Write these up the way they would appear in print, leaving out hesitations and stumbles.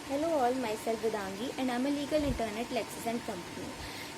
Hello all, myself Vedangi and I'm a legal intern at Lexis and Company.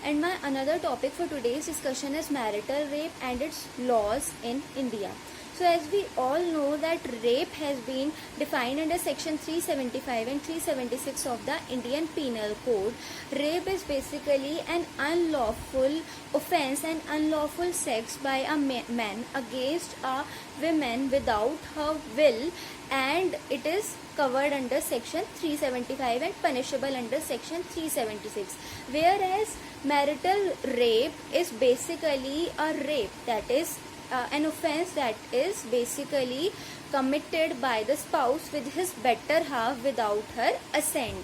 And my another topic for today's discussion is marital rape and its laws in India. So as we all know that rape has been defined under section 375 and 376 of the Indian Penal Code. Rape is basically an unlawful offense and unlawful sex by a man against a woman without her will, and it is covered under section 375 and punishable under section 376, whereas marital rape is basically a rape, that is an offense that is basically committed by the spouse with his better half without her assent.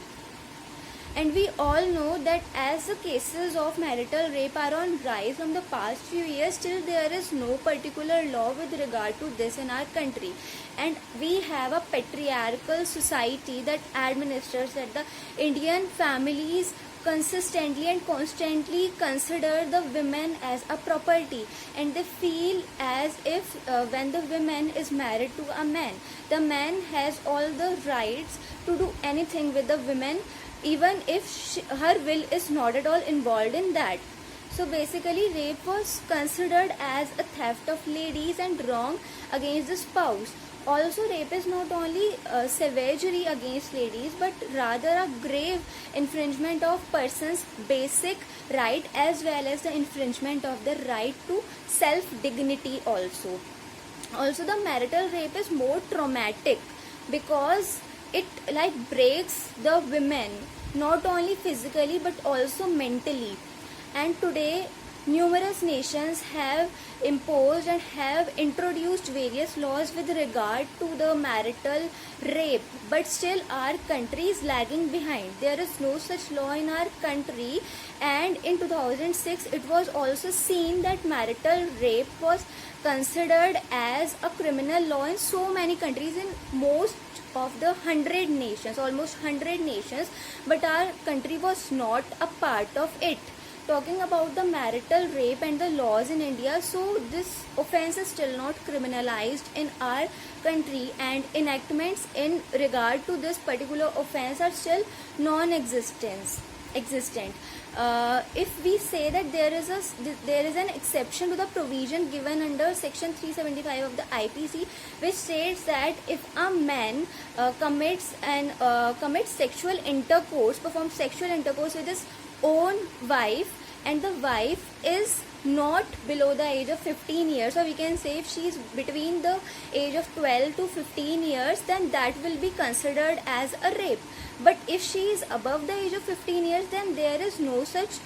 And we all know that as the cases of marital rape are on rise from the past few years, still there is no particular law with regard to this in our country. And we have a patriarchal society that administers that the Indian families consistently and constantly consider the women as a property, and they feel as if when the woman is married to a man, the man has all the rights to do anything with the woman, even if her will is not at all involved in that. So basically rape was considered as a theft of ladies and wrong against the spouse. Also, rape is not only savagery against ladies but rather a grave infringement of person's basic right, as well as the infringement of the right to self-dignity also. Also, the marital rape is more traumatic because it breaks the women not only physically but also mentally. And today numerous nations have imposed and have introduced various laws with regard to the marital rape, but still our country is lagging behind. There is no such law in our country, and in 2006 it was also seen that marital rape was considered as a criminal law in so many countries, in most of the 100 nations, almost 100 nations, but our country was not a part of it. Talking about the marital rape and the laws in India, so this offense is still not criminalized in our country, and enactments in regard to this particular offense are still non-existent. If we say that there is an exception to the provision given under section 375 of the IPC, which states that if a man commits sexual intercourse, performs sexual intercourse with his own wife, and the wife is not below the age of 15 years, or we can say if she is between the age of 12 to 15 years, then that will be considered as a rape. But if she is above the age of 15 years, then there is no such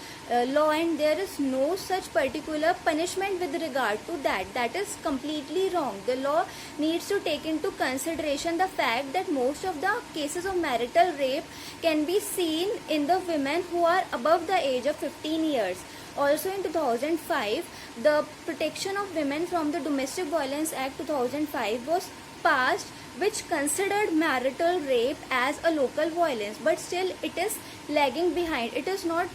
law, and there is no such particular punishment with regard to that. That is completely wrong. The law needs to take into consideration the fact that most of the cases of marital rape can be seen in the women who are above the age of 15 years. Also in 2005, the Protection of Women from the Domestic Violence Act 2005 was passed, which considered marital rape as a local violence, but still it is lagging behind. It is not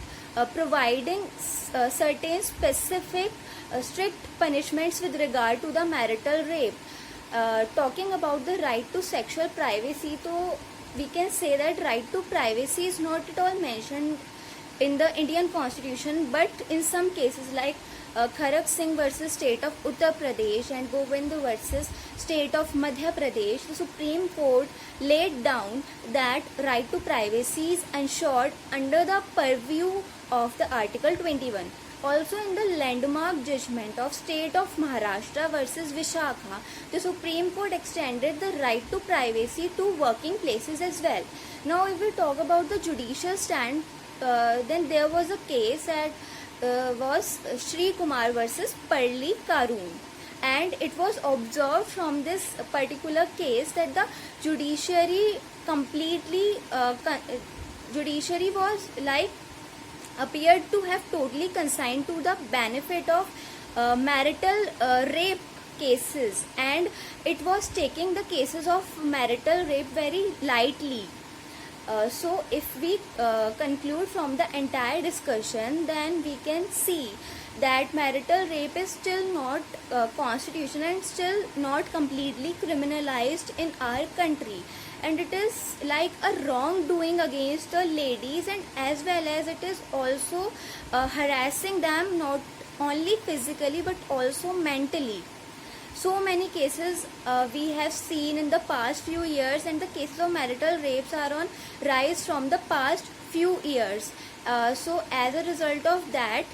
providing certain specific strict punishments with regard to the marital rape. Talking about the right to sexual privacy, so we can say that right to privacy is not at all mentioned in the Indian Constitution, but in some cases like Kharak Singh versus State of Uttar Pradesh and Govind versus State of Madhya Pradesh, the Supreme Court laid down that right to privacy is ensured under the purview of the Article 21. Also in the landmark judgment of State of Maharashtra versus Vishakha, the Supreme Court extended the right to privacy to working places as well. Now if we talk about the judicial stand, then there was a case that was Shri Kumar versus Parli Karun, and it was observed from this particular case that the judiciary was appeared to have totally consigned to the benefit of marital rape cases, and it was taking the cases of marital rape very lightly. So if we conclude from the entire discussion, then we can see that marital rape is still not constitutional and still not completely criminalized in our country. and it is like a wrongdoing against the ladies, and as well as it is also harassing them not only physically but also mentally. So many cases we have seen in the past few years, and the cases of marital rapes are on rise from the past few years. So as a result of that,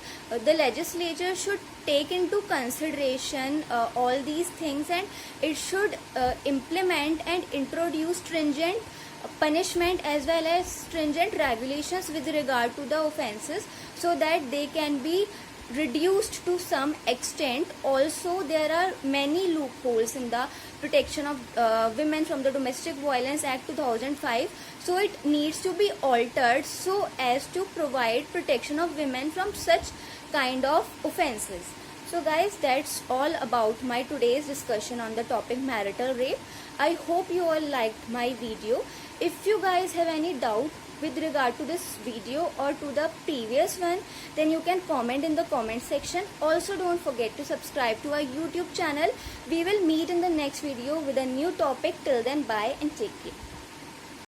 the legislature should take into consideration all these things, and it should implement and introduce stringent punishment as well as stringent regulations with regard to the offenses, so that they can be reduced to some extent. Also, there are many loopholes in the protection of women from the Domestic Violence Act 2005, so it needs to be altered so as to provide protection of women from such kind of offenses. So guys, that's all about my today's discussion on the topic marital rape. I hope you all liked my video. If you guys have any doubt with regard to this video or to the previous one, then you can comment in the comment section. Also, don't forget to subscribe to our YouTube channel. We will meet in the next video with a new topic. Till then, bye and take care.